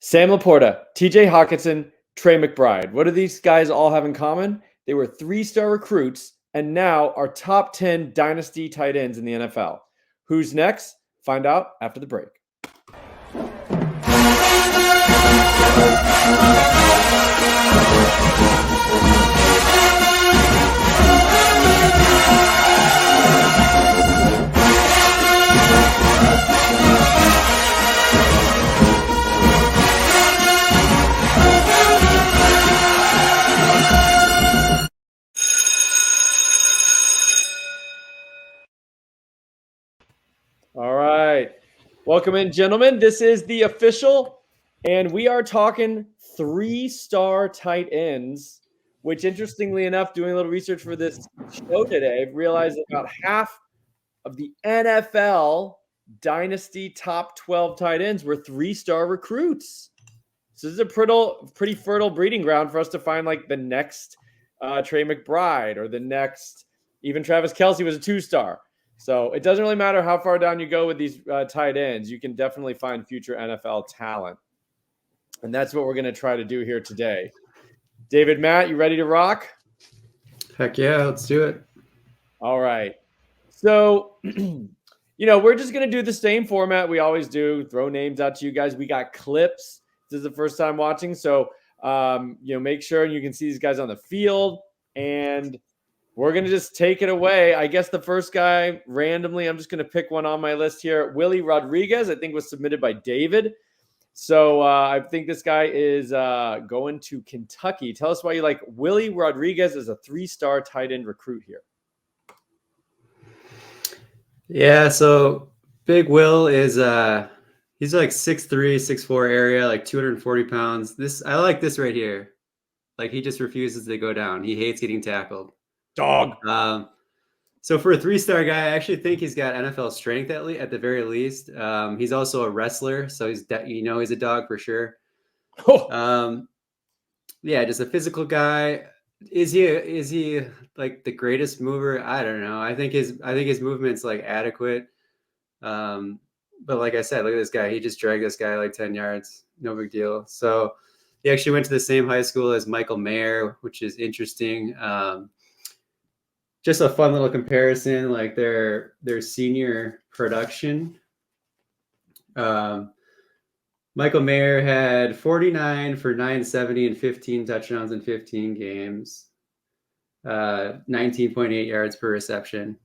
Sam Laporta, TJ Hawkinson, Trey McBride. What do these guys all have in common? They were 3-star recruits and now are top 10 dynasty tight ends in the NFL. Who's next? Find out after the break. All right. Welcome in, gentlemen. This is the official, and we are talking 3-star tight ends, which interestingly enough, doing a little research for this show today, I've realized that about half of the NFL dynasty top 12 tight ends were 3-star recruits. So this is a pretty fertile breeding ground for us to find like the next Trey McBride or the next, even Travis Kelce was a 2-star. So it doesn't really matter how far down you go with these tight ends. You can definitely find future NFL talent. And that's what we're going to try to do here today. David, Matt, you ready to rock? Heck yeah, let's do it. All right. So, we're just going to do the same format we always do. Throw names out to you guys. We got clips. This is the first time watching. So, make sure you can see these guys on the field. And we're going to just take it away. I guess the first guy, randomly, I'm just going to pick one on my list here. Willie Rodriguez, I think was submitted by David. So I think this guy is going to Kentucky. Tell us why you like Willie Rodriguez as a 3-star tight end recruit here. Yeah, so Big Will is he's like 6'3", 6'4" area, like 240 pounds. I like this right here. Like he just refuses to go down. He hates getting tackled. Dog. So for a 3-star guy, I actually think he's got NFL strength at the very least. He's also a wrestler, so he's a dog for sure. Yeah, just a physical guy. Is he like the greatest mover? I don't know. I think his movement's like adequate. But like I said, look at this guy. He just dragged this guy like 10 yards. No big deal. So he actually went to the same high school as Michael Mayer, which is interesting. Just a fun little comparison, like their senior production. Michael Mayer had 49 for 970 and 15 touchdowns in 15 games, 19.8 yards per reception.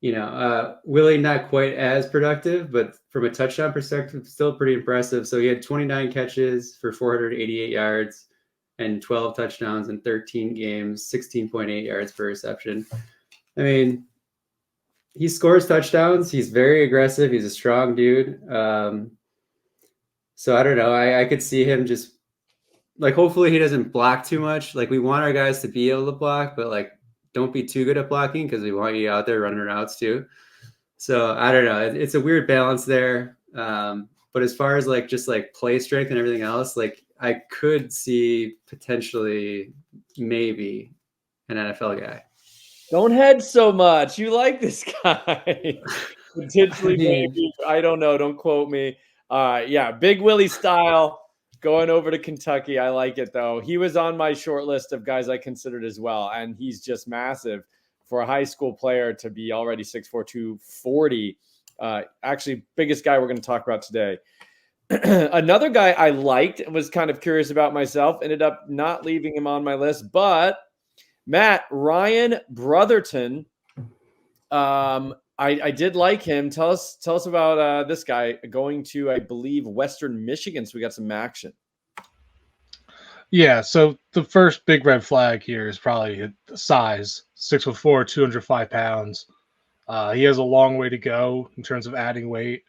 Willie not quite as productive, but from a touchdown perspective, still pretty impressive. So he had 29 catches for 488 yards and 12 touchdowns in 13 games, 16.8 yards per reception. I mean, he scores touchdowns. He's very aggressive. He's a strong dude. So I don't know. I could see him just like, hopefully he doesn't block too much. Like we want our guys to be able to block, but like, don't be too good at blocking because we want you out there running routes too. So I don't know. It's a weird balance there. But as far as like, just like play strength and everything else, like I could see potentially maybe an NFL guy. Don't hedge so much. You like this guy. Potentially, maybe. I don't know. Don't quote me. Yeah, Big Willie style going over to Kentucky. I like it, though. He was on my short list of guys I considered as well, and he's just massive for a high school player to be already 6'4", 240. Actually, biggest guy we're going to talk about today. Another guy I liked and was kind of curious about myself, ended up not leaving him on my list, but Matt, Ryan Brotherton, I did like him. Tell us about this guy going to, I believe, Western Michigan. So we got some action. Yeah, so the first big red flag here is probably size. 6'4", 205 pounds. He has a long way to go in terms of adding weight.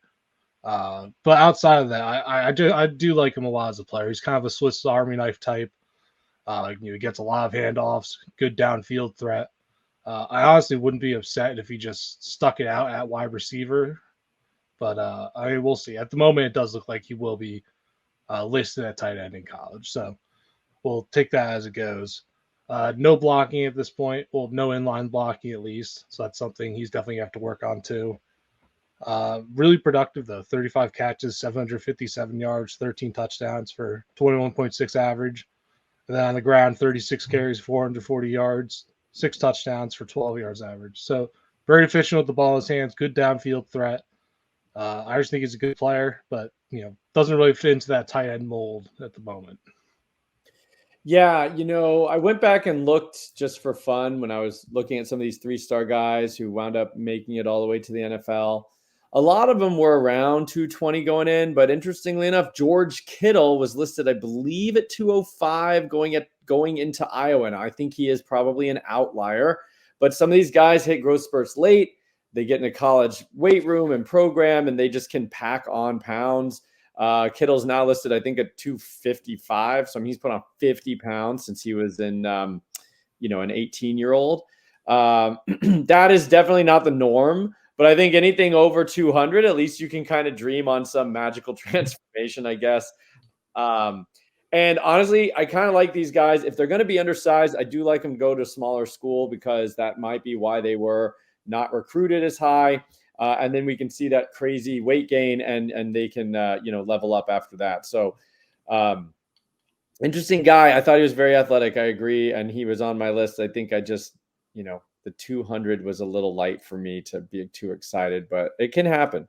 But outside of that, I do like him a lot as a player. He's kind of a Swiss Army knife type. He gets a lot of handoffs, good downfield threat. I honestly wouldn't be upset if he just stuck it out at wide receiver. But we'll see. At the moment, it does look like he will be listed at tight end in college. So we'll take that as it goes. No blocking at this point. Well, no inline blocking at least. So that's something he's definitely going to have to work on too. Really productive though. 35 catches, 757 yards, 13 touchdowns for 21.6 average. And then on the ground, 36 carries, 440 yards, 6 touchdowns for 12 yards average. So very efficient with the ball in his hands, good downfield threat. I just think he's a good player, but doesn't really fit into that tight end mold at the moment. Yeah, I went back and looked just for fun when I was looking at some of these 3-star guys who wound up making it all the way to the NFL. A lot of them were around 220 going in, but interestingly enough, George Kittle was listed, I believe, at 205 going into Iowa. And I think he is probably an outlier, but some of these guys hit growth spurts late. They get in a college weight room and program, and they just can pack on pounds. Kittle's now listed, I think, at 255. So he's put on 50 pounds since he was an 18-year-old. That is definitely not the norm, but I think anything over 200, at least you can kind of dream on some magical transformation, I guess. And honestly, I kind of like these guys. If they're going to be undersized, I do like them to go to a smaller school because that might be why they were not recruited as high. And then we can see that crazy weight gain and they can, level up after that. So interesting guy. I thought he was very athletic. I agree. And he was on my list. I think I just, the 200 was a little light for me to be too excited, but it can happen.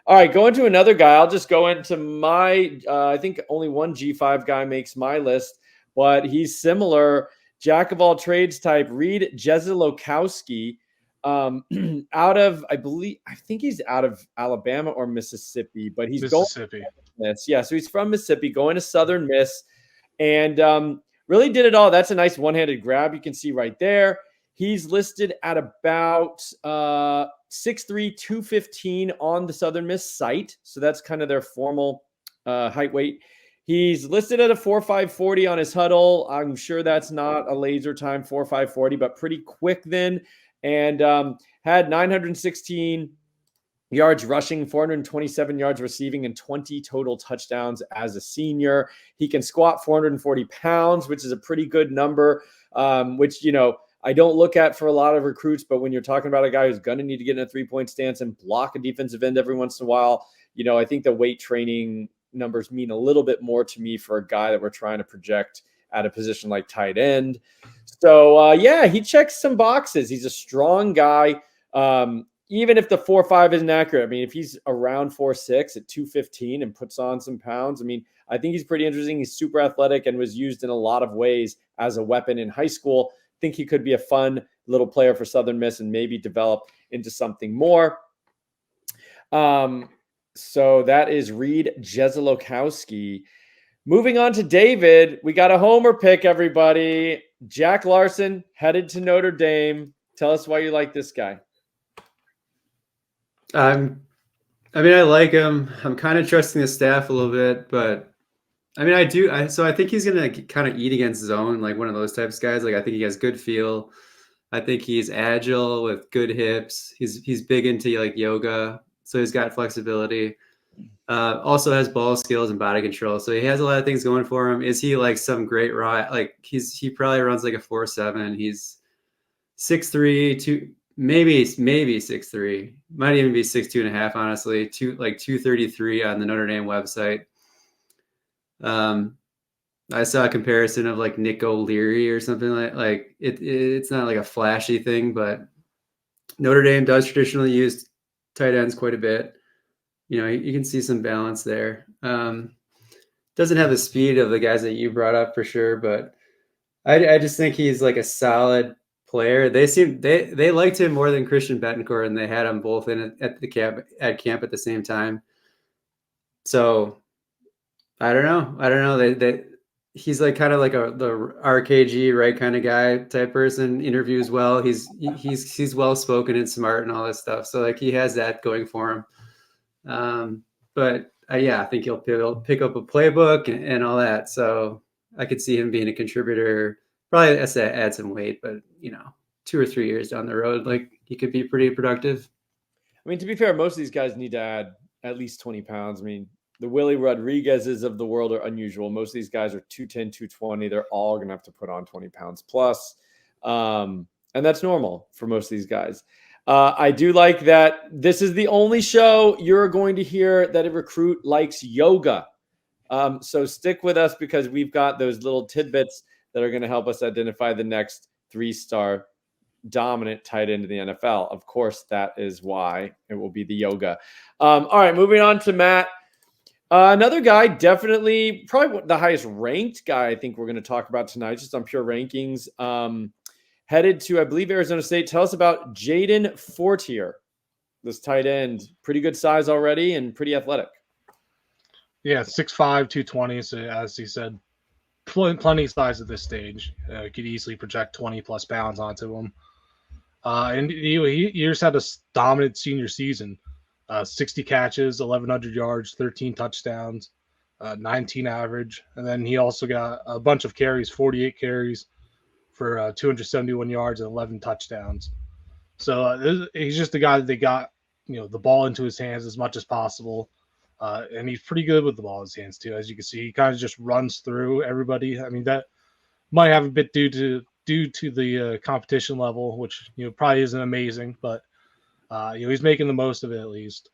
All right, going to another guy. I'll just go into my, I think only one G5 guy makes my list, but he's similar. Jack of all trades type, Reed Jezelowski. Out of, I think he's out of Alabama or Mississippi, but he's Mississippi. Going to yeah, so he's from Mississippi, going to Southern Miss, and really did it all. That's a nice one-handed grab. You can see right there. He's listed at about 6'3", 215 on the Southern Miss site, so that's kind of their formal height weight. He's listed at a 4.5 40 on his huddle. I'm sure that's not a laser time 4.5 40, but pretty quick then. And had 916 yards rushing, 427 yards receiving, and 20 total touchdowns as a senior. He can squat 440 pounds, which is a pretty good number, which, I don't look at for a lot of recruits, but when you're talking about a guy who's going to need to get in a 3-point stance and block a defensive end every once in a while, I think the weight training numbers mean a little bit more to me for a guy that we're trying to project at a position like tight end. So, he checks some boxes. He's a strong guy. Even if the 4.5 isn't accurate, I mean, if he's around 4.6 at 215 and puts on some pounds, I mean, I think he's pretty interesting. He's super athletic and was used in a lot of ways as a weapon in high school. I think he could be a fun little player for Southern Miss and maybe develop into something more. So that is Reed Jezelowski. Moving on to David, we got a homer pick, everybody. Jack Larson headed to Notre Dame. Tell us why you like this guy. I like him. I'm kind of trusting the staff a little bit, but I do. So I think he's going to kind of eat against zone, like one of those types of guys. Like I think he has good feel. I think he's agile with good hips. He's big into like yoga, so he's got flexibility. Also has ball skills and body control, so he has a lot of things going for him. Is he like some great raw? Like he probably runs like a 4.7. He's 6'3", maybe 6'3", might even be 6'2.5", honestly. 233 on the Notre Dame website. I saw a comparison of like Nick O'Leary or something like it's not like a flashy thing, but Notre Dame does traditionally use tight ends quite a bit. You can see some balance there. Doesn't have the speed of the guys that you brought up for sure, but I just think he's like a solid player. They liked him more than Christian Betancourt, and they had them both in at camp at the same time. So I don't know. He's like kind of like the RKG right kind of guy type person. Interviews well. He's well spoken and smart and all this stuff. So like he has that going for him. But I think he'll pick up a playbook and all that. So I could see him being a contributor. Probably has to add some weight, but 2 or 3 years down the road, like he could be pretty productive. I mean, to be fair, most of these guys need to add at least 20 pounds. I mean, the Willie Rodriguez's of the world are unusual. Most of these guys are 210, 220. They're all going to have to put on 20 pounds plus. And that's normal for most of these guys. I do like that this is the only show you're going to hear that a recruit likes yoga. So stick with us because we've got those little tidbits that are going to help us identify the next 3-star dominant tight end in the NFL. Of course, that is why it will be the yoga. All right, moving on to Matt. Another guy, definitely probably the highest ranked guy I think we're going to talk about tonight, just on pure rankings. Headed to, I believe, Arizona State. Tell us about Jaden Fortier, this tight end. Pretty good size already and pretty athletic. Yeah, 6'5", 220. So as he said, plenty of size at this stage. Could easily project 20+ pounds onto him. And he just had a dominant senior season. 60 catches, 1,100 yards, 13 touchdowns, 19 average. And then he also got a bunch of carries, 48 carries for 271 yards and 11 touchdowns. So he's just the guy that they got, the ball into his hands as much as possible. And he's pretty good with the ball in his hands too. As you can see, he kind of just runs through everybody. I mean, that might have a bit due to the competition level, which probably isn't amazing, but he's making the most of it at least.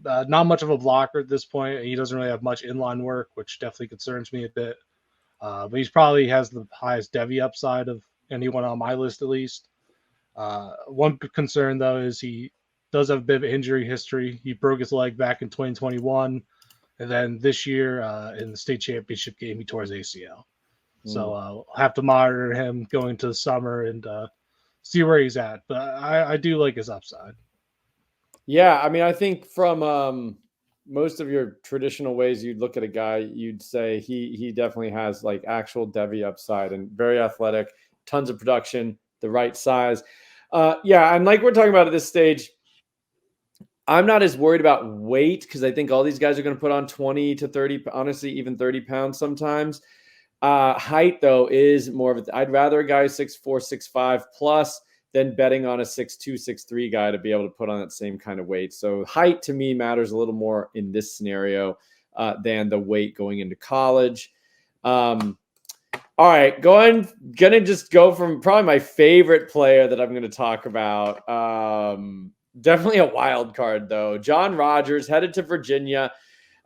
Not much of a blocker at this point. He doesn't really have much inline work, which definitely concerns me a bit. But he's probably has the highest Devi upside of anyone on my list, at least. One concern, though, is he does have a bit of injury history. He broke his leg back in 2021. And then this year in the state championship game, he tore his ACL. So we'll have to monitor him going to the summer and see where he's at. But I do like his upside. Yeah, I mean, I think from most of your traditional ways you'd look at a guy, you'd say he definitely has like actual Devi upside and very athletic, tons of production, the right size. Yeah, and like we're talking about at this stage, I'm not as worried about weight because I think all these guys are going to put on 20 to 30, honestly, even 30 pounds sometimes. Height, though, is more of I'd rather a guy 6'4", 6'5" plus than betting on a 6'2", 6'3" guy to be able to put on that same kind of weight. So height to me matters a little more in this scenario than the weight going into college. All right, gonna just go from probably my favorite player that I'm going to talk about. Definitely a wild card, though. John Rogers headed to Virginia.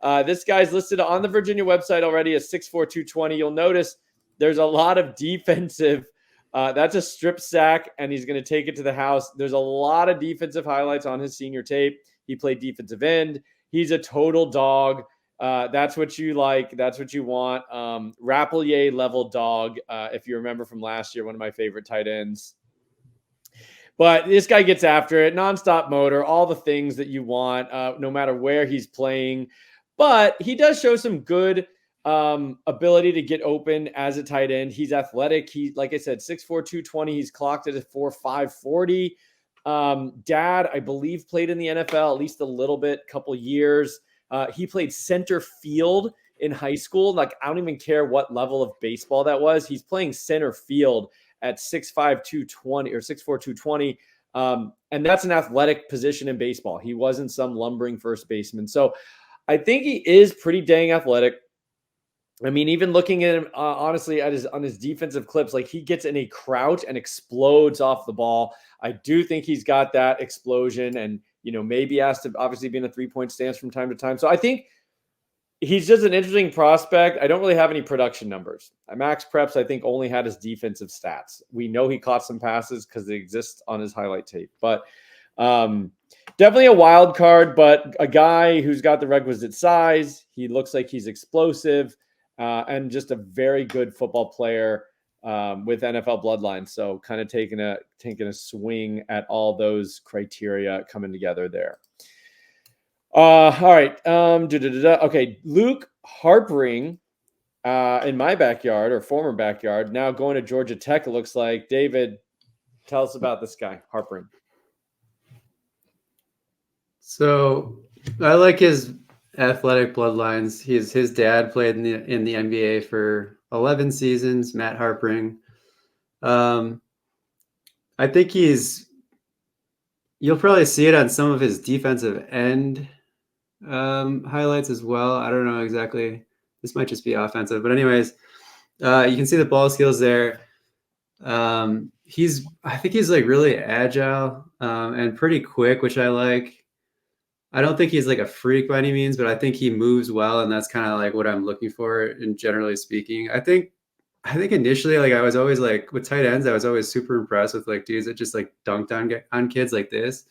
This guy's listed on the Virginia website already as 6'4", 220. You'll notice there's a lot of defensive. That's a strip sack, and he's going to take it to the house. There's a lot of defensive highlights on his senior tape. He played defensive end. He's a total dog. That's what you like. That's what you want. Rappelier level dog, if you remember from last year, one of my favorite tight ends. But this guy gets after it, nonstop motor, all the things that you want, no matter where he's playing. But he does show some good ability to get open as a tight end. He's athletic. He, like I said, 6'4", 220. He's clocked at a 4.5 40. Dad, I believe, played in the NFL at least a little bit, couple years. He played center field in high school. Like, I don't even care what level of baseball that was. He's playing center field at 6'5", 220 or 6'4", 220. And that's an athletic position in baseball. He wasn't some lumbering first baseman. So I think he is pretty dang athletic. I mean, even looking at him, honestly, on his defensive clips, like he gets in a crouch and explodes off the ball. I do think he's got that explosion and, maybe has to obviously be in a 3-point stance from time to time. So I think he's just an interesting prospect. I don't really have any production numbers. Max Preps, I think, only had his defensive stats. We know he caught some passes because they exist on his highlight tape. But definitely a wild card, but a guy who's got the requisite size. He looks like he's explosive and just a very good football player with NFL bloodline. So kind of taking a swing at all those criteria coming together there. All right. Okay. Luke Harpering in my backyard or former backyard, now going to Georgia Tech, it looks like. David, tell us about this guy, Harpering. So I like his athletic bloodlines. His dad played in the NBA for 11 seasons, Matt Harpering. I think you'll probably see it on some of his defensive end highlights as well. I don't know exactly. This might just be offensive, but anyways, you can see the ball skills there. I think he's like really agile and pretty quick, which I like. I don't think he's like a freak by any means, but I think he moves well, and that's kind of like what I'm looking for in generally speaking. I think initially, like I was always like with tight ends, I was always super impressed with like dudes that just like dunked on kids like this.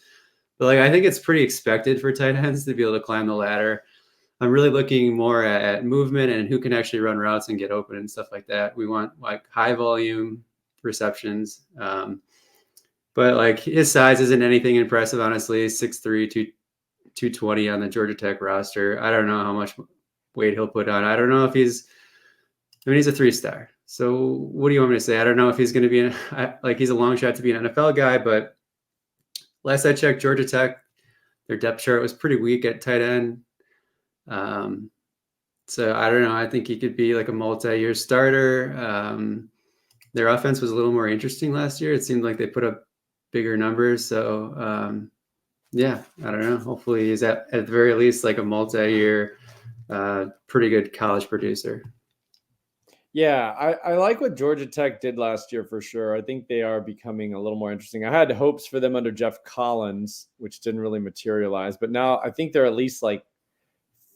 But like I think it's pretty expected for tight ends to be able to climb the ladder. I'm really looking more at movement and who can actually run routes and get open and stuff like that. We want like high volume receptions. But like his size isn't anything impressive, honestly. 6'3", 220 on the Georgia Tech roster. I don't know how much weight he'll put on. I don't know if he's a 3-star. So what do you want me to say? I don't know if he's going to be like he's a long shot to be an NFL guy, but last I checked, Georgia Tech, their depth chart was pretty weak at tight end. So I don't know. I think he could be like a multi-year starter. Their offense was a little more interesting last year. It seemed like they put up bigger numbers. So yeah, I don't know. Hopefully he's at the very least like a multi-year, pretty good college producer. Yeah, I like what Georgia Tech did last year for sure. I think they are becoming a little more interesting. I had hopes for them under Jeff Collins, which didn't really materialize, but now I think they're at least like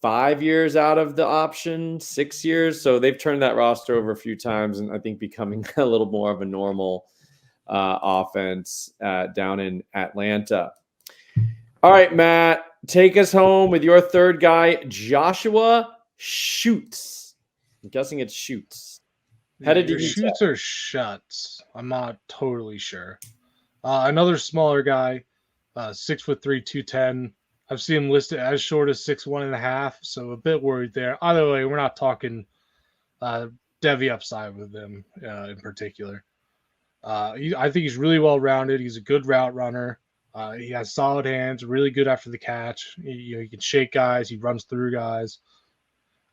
5 years out of the option, 6 years. So they've turned that roster over a few times, and I think becoming a little more of a normal offense down in Atlanta. All right, Matt, take us home with your third guy, Joshua Shoots. I'm guessing it's Shoots. Headed to Shoots or Shuts. I'm not totally sure. Another smaller guy, 6'3", 210. I've seen him listed as short as 6'1.5", so a bit worried there. Either way, we're not talking Devy upside with him in particular. I think he's really well rounded. He's a good route runner. He has solid hands, really good after the catch. He can shake guys. He runs through guys.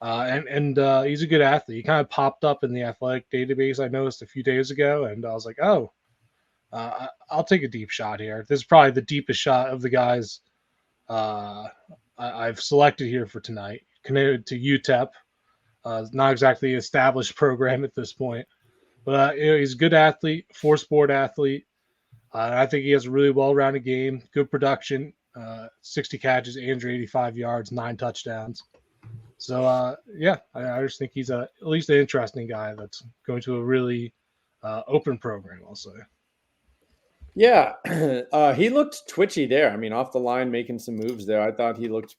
And he's a good athlete. He kind of popped up in the athletic database I noticed a few days ago, and I was like, oh, I'll take a deep shot here. This is probably the deepest shot of the guys I've selected here for tonight. Connected to UTEP. Not exactly an established program at this point, but he's a good athlete, four-sport athlete. I think he has a really well-rounded game, good production, 60 catches, 885 yards, 9 touchdowns. So, yeah, I just think he's at least an interesting guy that's going to a really open program, I'll say. Yeah, he looked twitchy there. I mean, off the line, making some moves there. I thought he looked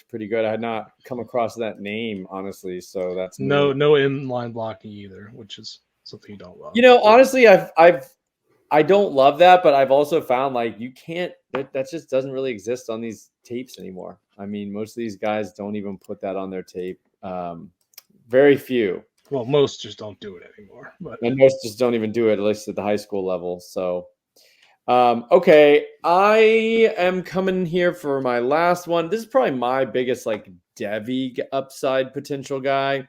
pretty good. I had not come across that name, honestly. So that's no inline blocking either, which is something you don't love. Honestly, I don't love that, but I've also found like you can't. That just doesn't really exist on these tapes anymore. I mean, most of these guys don't even put that on their tape. Very few. Well, most just don't do it anymore, and most just don't even do it, at least at the high school level. So, okay, I am coming here for my last one. This is probably my biggest like Devy upside potential guy.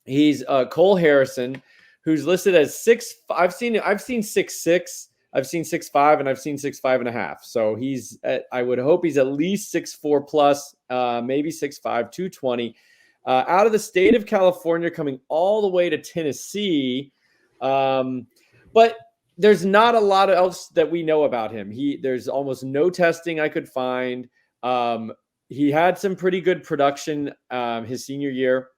He's Cole Harrison, who's listed as 6. I've seen 6'6", I've seen 6'5", and I've seen 6'5.5". So I would hope he's at least 6'4 plus, maybe 6'5", 220. Out of the state of California, coming all the way to Tennessee. But there's not a lot else that we know about him. There's almost no testing I could find. He had some pretty good production his senior year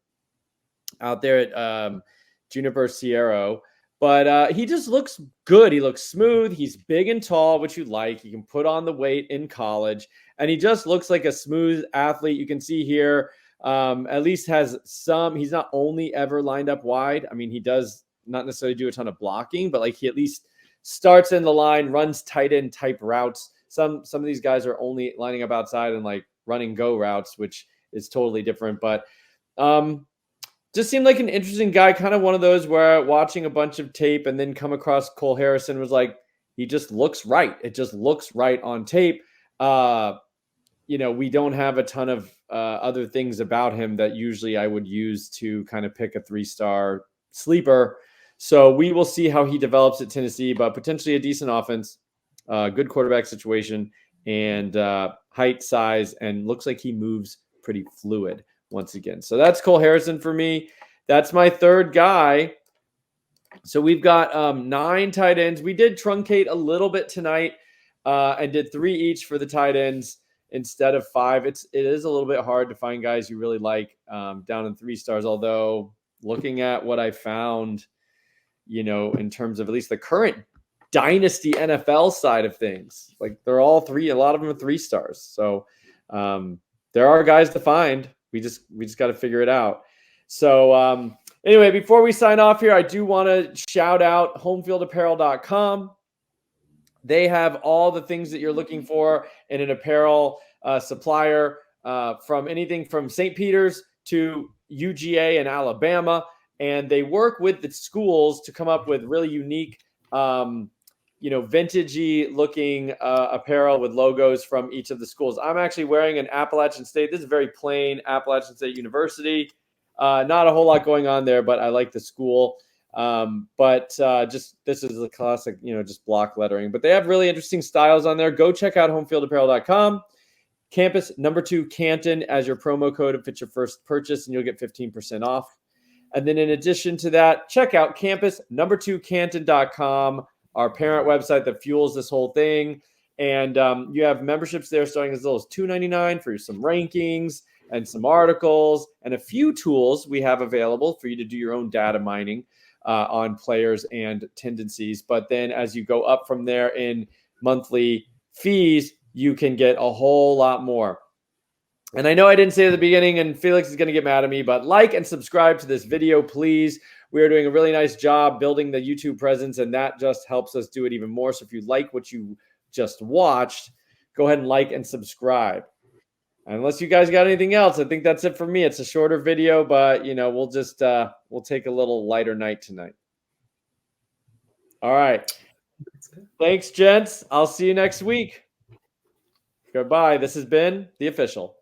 out there at Juniper Sierra. But he just looks good. He looks smooth. He's big and tall, which you like. He can put on the weight in college. And he just looks like a smooth athlete. You can see here, at least has some. He's not only ever lined up wide. I mean, he does not necessarily do a ton of blocking, but like he at least starts in the line, runs tight end type routes. Some of these guys are only lining up outside and like running go routes, which is totally different. But just seemed like an interesting guy, kind of one of those where watching a bunch of tape and then come across Cole Harrison was like, he just looks right. It just looks right on tape. We don't have a ton of other things about him that usually I would use to kind of pick a 3-star sleeper. So we will see how he develops at Tennessee, but potentially a decent offense, good quarterback situation, and height, size, and looks like he moves pretty fluid once again. So that's Cole Harrison for me. That's my third guy. So we've got 9 tight ends. We did truncate a little bit tonight and did 3 each for the tight ends instead of 5. It is a little bit hard to find guys you really like down in 3 stars. Although looking at what I found, in terms of at least the current dynasty NFL side of things, like they're all 3. A lot of them are 3 stars. So there are guys to find. We just got to figure it out. So anyway, before we sign off here, I do want to shout out homefieldapparel.com. They have all the things that you're looking for in an apparel supplier, from anything from St. Peter's to UGA in Alabama. And they work with the schools to come up with really unique, vintagey looking apparel with logos from each of the schools. I'm actually wearing an Appalachian State. This is very plain Appalachian State University. Not a whole lot going on there, but I like the school. Just this is a classic, just block lettering. But they have really interesting styles on there. Go check out homefieldapparel.com. Campus #2 Canton as your promo code if it's your first purchase, and you'll get 15% off. And then in addition to that, check out campus #2canton.com, our parent website that fuels this whole thing. And you have memberships there starting as little as $2.99 for some rankings and some articles and a few tools we have available for you to do your own data mining on players and tendencies. But then as you go up from there in monthly fees, you can get a whole lot more. And I know I didn't say it at the beginning, and Felix is going to get mad at me, but like and subscribe to this video, please. We are doing a really nice job building the YouTube presence, and that just helps us do it even more. So if you like what you just watched, go ahead and like and subscribe. Unless you guys got anything else, I think that's it for me. It's a shorter video, but we'll just we'll take a little lighter night tonight. All right. Thanks, gents. I'll see you next week. Goodbye. This has been The Official.